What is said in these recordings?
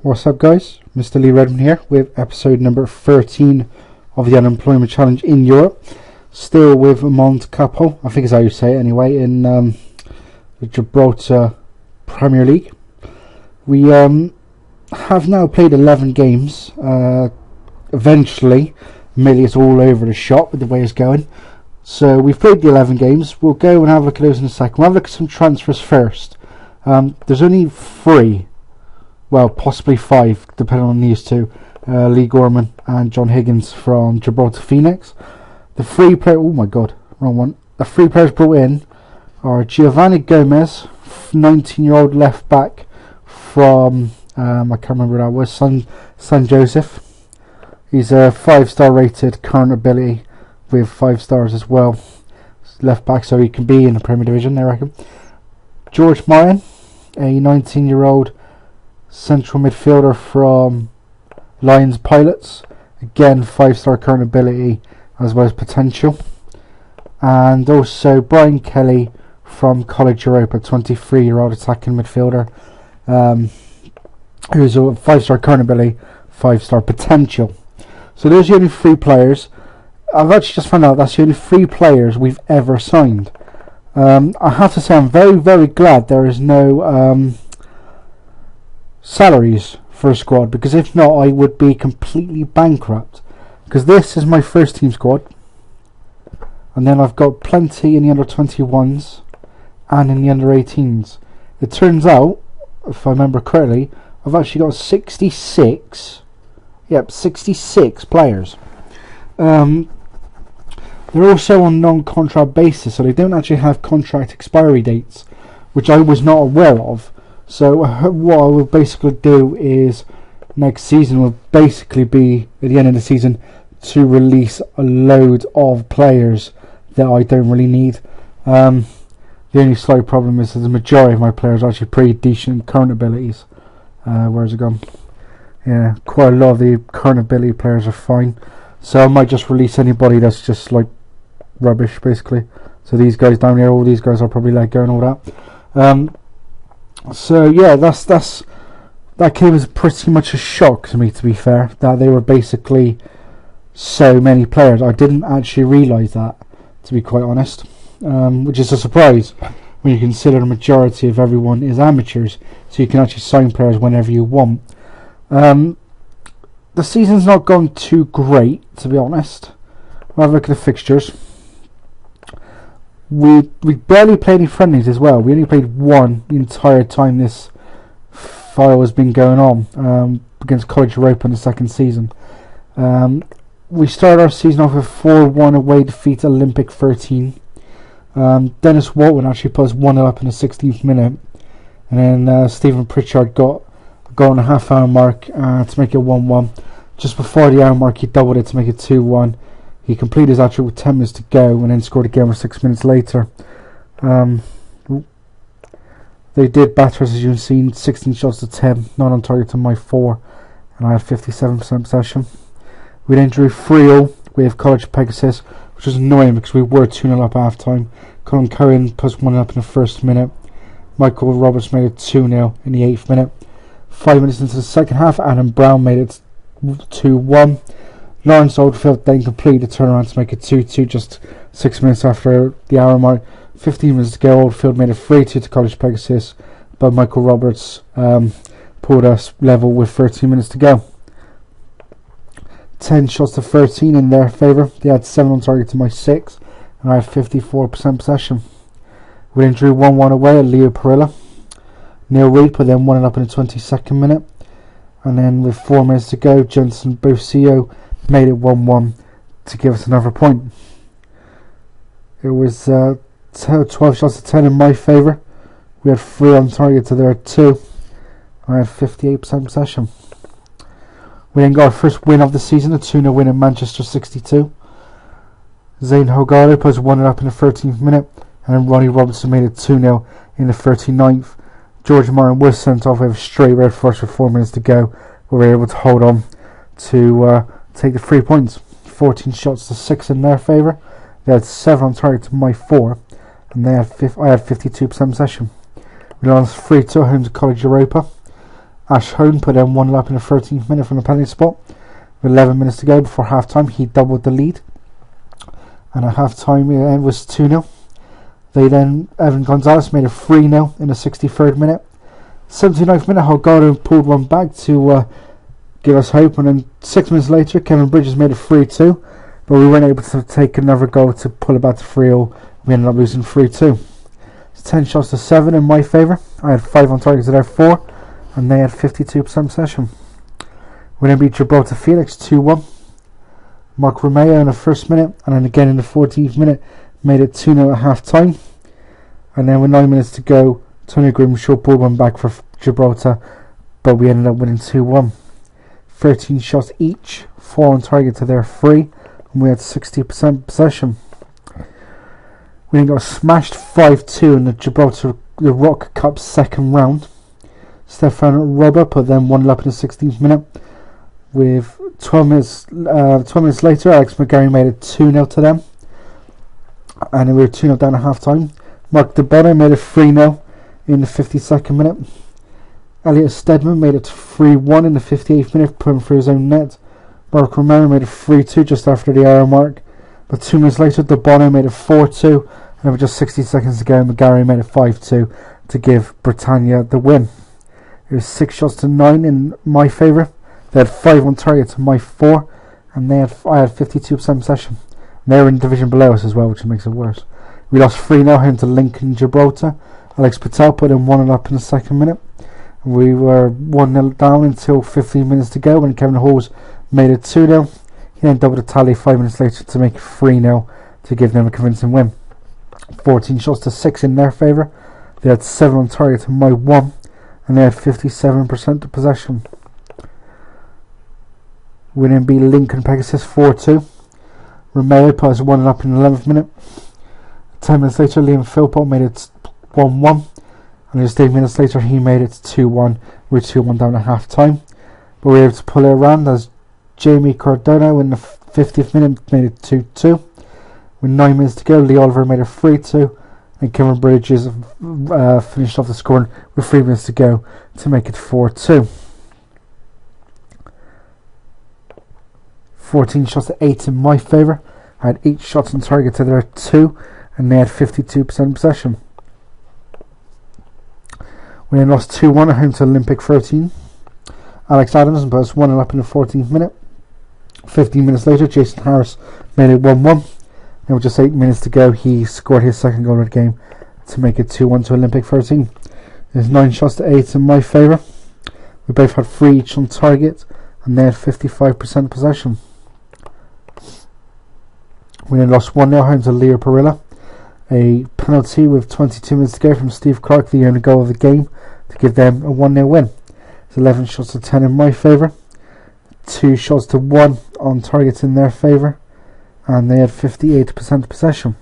What's up, guys? Mr. Lee Redmond here with episode number 13 of the Unemployment Challenge in Europe. Still with Monte Capo, I think is how you say it anyway, in the Gibraltar Premier League. We have now played 11 games. Eventually, maybe it's all over the shop with the way it's going. So we've played the 11 games. We'll go and have a look at those in a second. We'll have a look at some transfers first. There's only 3. Well, possibly 5, depending on these two. Lee Gorman and John Higgins from Gibraltar Phoenix. The 3 players... Oh my god, wrong one. The 3 players brought in are Giovanni Gomez, 19-year-old left back from... I can't remember what that was. San Joseph. He's a 5-star rated current ability with 5 stars as well. Left back, so he can be in the Premier Division, I reckon. George Martin, a 19-year-old central midfielder from Lions Pilots. Again, 5-star current ability as well as potential. And also Brian Kelly from College Europa, 23-year-old attacking midfielder, who's a 5-star current ability, 5-star potential. So those are the only 3 players. I've actually just found out that's the only 3 players we've ever signed. I have to say I'm very, very glad there is no salaries for a squad, because if not I would be completely bankrupt, because this is my first team squad, and then I've got plenty in the under 21s and in the under 18s. It turns out, if I remember correctly, I've actually got 66 players. They're also on non-contract basis, so they don't actually have contract expiry dates, which I was not aware of. So what I will basically do is next season will basically be at the end of the season to release a load of players that I don't really need. The only slight problem is that the majority of my players are actually pretty decent current abilities. Where's it gone? Yeah, quite a lot of the current ability players are fine. So I might just release anybody that's just like rubbish, basically. So these guys down here, all these guys I'll probably let go and all that. So yeah, that came as pretty much a shock to me, to be fair, that they were basically so many players. I didn't actually realise that, to be quite honest, which is a surprise when you consider the majority of everyone is amateurs, so you can actually sign players whenever you want. The season's not gone too great, to be honest. We'll have a look at the fixtures. We barely played any friendlies as well. We only played 1 the entire time this file has been going on, against College Europa in the second season. We started our season off with 4-1 away defeat at Olympic 13. Dennis Walton actually put us 1-0 up in the 16th minute, and then Stephen Pritchard got a goal in the half-hour mark to make it 1-1. Just before the hour mark, he doubled it to make it 2-1. He completed his hat-trick with 10 minutes to go and then scored again with 6 minutes later. They did batter us, as you've seen, 16 shots to 10, not on target to my 4, and I had 57% possession. We then drew 3-0 with College Pegasus, which was annoying because we were 2-0 up at half time. Colin Cohen plus 1 up in the first minute. Michael Roberts made it 2-0 in the 8th minute. 5 minutes into the second half, Adam Brown made it 2-1. Lawrence Oldfield then completed the turnaround to make it 2-2 just 6 minutes after the hour mark. 15 minutes to go, Oldfield made it 3-2 to College Pegasus, but Michael Roberts pulled us level with 13 minutes to go. 10 shots to 13 in their favour. They had 7 on target to my 6, and I had 54% possession. We then drew 1-1 away at Leo Perilla. Neil Reed put them 1-up in the 22nd minute, and then with 4 minutes to go, Jensen Bocio made it 1-1 to give us another point. It was 12 shots to 10 in my favour. We had 3 on target to their 2. I had 58% possession. We then got our first win of the season, a 2-0 win in Manchester 62. Zane Hogarth put us 1-up in the 13th minute, and then Ronnie Robertson made it 2-0 in the 39th. George Martin was sent off with a straight red for us with 4 minutes to go. We were able to hold on to take the 3 points. 14 shots to 6 in their favour. They had 7 on target to my 4, and I had 52% possession. We lost 3-2 at home to College Europa, Ash Hone put in 1-0 up in the 13th minute from the penalty spot. With 11 minutes to go before half time, he doubled the lead. And at half time, it was 2-0. Evan Gonzalez made it 3-0 in the 63rd minute. 79th minute, Holgado pulled one back to give us hope. And then 6 minutes later, Kevin Bridges made it 3-2. But we weren't able to take another goal to pull it back to 3-0. We ended up losing 3-2. It's 10 shots to 7 in my favour. I had 5 on target to their 4. And they had 52% possession. We then beat Gibraltar Phoenix 2-1. Mark Romeo in the first minute, and then again in the 14th minute, made it 2-0 at half time. And then with 9 minutes to go, Tony Grimshaw pulled one back for Gibraltar, but we ended up winning 2-1. 13 shots each, 4 on target to their 3, and we had 60% possession. We then got smashed 5-2 in the Rock Cup second round. Stefan Robber put them 1-0 up in the 16th minute. With 12 minutes later, Alex McGarry made it 2-0 to them. And we were 2-0 down at half time. Mark DeBono made it 3-0 in the 52nd minute. Elliot Stedman made it 3-1 in the 58th minute, putting through his own net. Mark Romero made it 3-2 just after the hour mark. But 2 minutes later, DeBono made it 4-2. And with just 60 seconds to go, McGarry made it 5-2 to give Britannia the win. It was 6 shots to 9 in my favour. They had 5 on target to my 4, and I had 52% possession. And they were in the division below us as well, which makes it worse. We lost 3-0 home to Lincoln Gibraltar. Alex Patel put in 1-0 up in the second minute. We were 1-0 down until 15 minutes to go when Kevin Halls made it 2-0. He then doubled the tally 5 minutes later to make it 3-0 to give them a convincing win. 14 shots to 6 in their favour. They had 7 on target to my 1, and they had 57% of possession. We then beat Lincoln Pegasus 4-2. Romeo put us 1-0 up in the 11th minute. 10 minutes later, Liam Philpott made it 1-1. And just 8 minutes later, he made it 2-1. We were 2-1 down at half time. But we were able to pull it around as Jamie Cardona in the 50th minute made it 2-2. With 9 minutes to go, Lee Oliver made it 3-2. And Kevin Bridges finished off the scoring with 3 minutes to go to make it 4-2. 14 shots to 8 in my favour. I had 8 shots on target to their 2, and they had 52% possession. We then lost 2-1 at home to Olympic 13. Alex Adams put us 1-0 up in the 14th minute. 15 minutes later, Jason Harris made it 1-1. And with just 8 minutes to go, he scored his second goal of the game to make it 2-1 to Olympic 13. There's 9 shots to 8 in my favour. We both had 3 each on target, and they had 55% possession. We then lost 1-0 home to Leo Perilla. A penalty with 22 minutes to go from Steve Clark, the only goal of the game, to give them a 1-0 win. It's 11 shots to 10 in my favour. 2 shots to 1 on target in their favour. And they had 58% possession.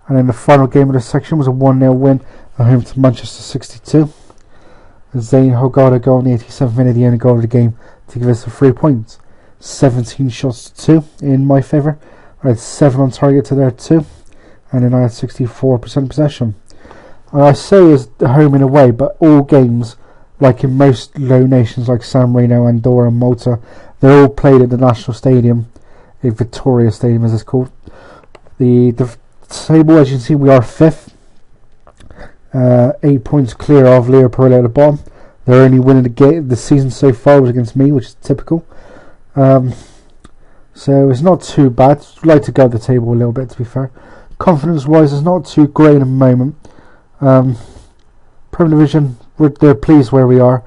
And then the final game of the section was a 1-0 win at home to Manchester 62. Zane Hogada goal in the 87th minute, the only goal of the game, to give us the 3 points. 17 shots to 2 in my favour. I had 7 on target to their 2, and then I had 64% possession. And I say it's home in a way, but all games, like in most low nations like San Marino, Andorra and Malta, they're all played at the National Stadium, a Victoria Stadium as it's called. The table, as you can see, we are 5th, 8 points clear of Leo Perilla at the bottom. Their only win of the season so far was against me, which is typical. So it's not too bad. I'd like to go up the table a little bit, to be fair. Confidence wise, it's not too great at the moment. Premier Division, they're pleased where we are.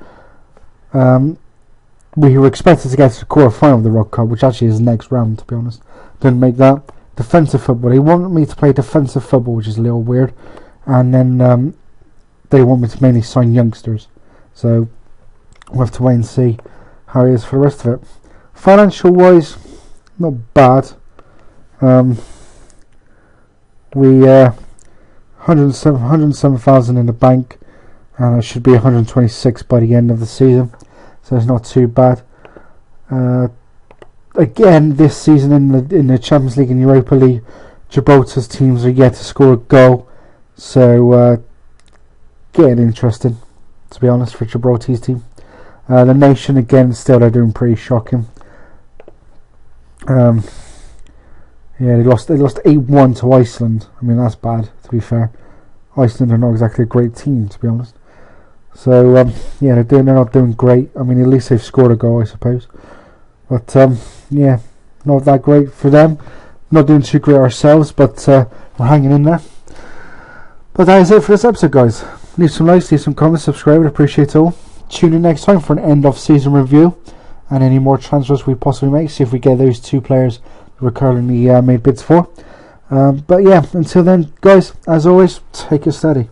We were expected to get to the quarter final of the Rock Cup, which actually is the next round, to be honest. Didn't make that. Defensive football. They want me to play defensive football, which is a little weird. And then they want me to mainly sign youngsters. So we'll have to wait and see how it is for the rest of it. Financial wise, not bad. We 107,000 in the bank, and it should be 126 by the end of the season, so it's not too bad. Again, this season in the Champions League and Europa League, Gibraltar's teams are yet to score a goal, so getting interesting. to be honest, for Gibraltar's team. The nation again, still they're doing pretty shocking. Yeah, they lost 8-1 to Iceland. I mean, that's bad, to be fair. Iceland are not exactly a great team, to be honest. So yeah, they're not doing great. I mean, at least they've scored a goal, I suppose. But yeah, not that great for them. Not doing too great ourselves, but we're hanging in there. But that is it for this episode, guys. Leave some likes, leave some comments, subscribe. I'd appreciate it all. Tune in next time for an end of season review and any more transfers we possibly make. See if we get those 2 players we're currently made bids for. But yeah, until then, guys, as always, take it steady.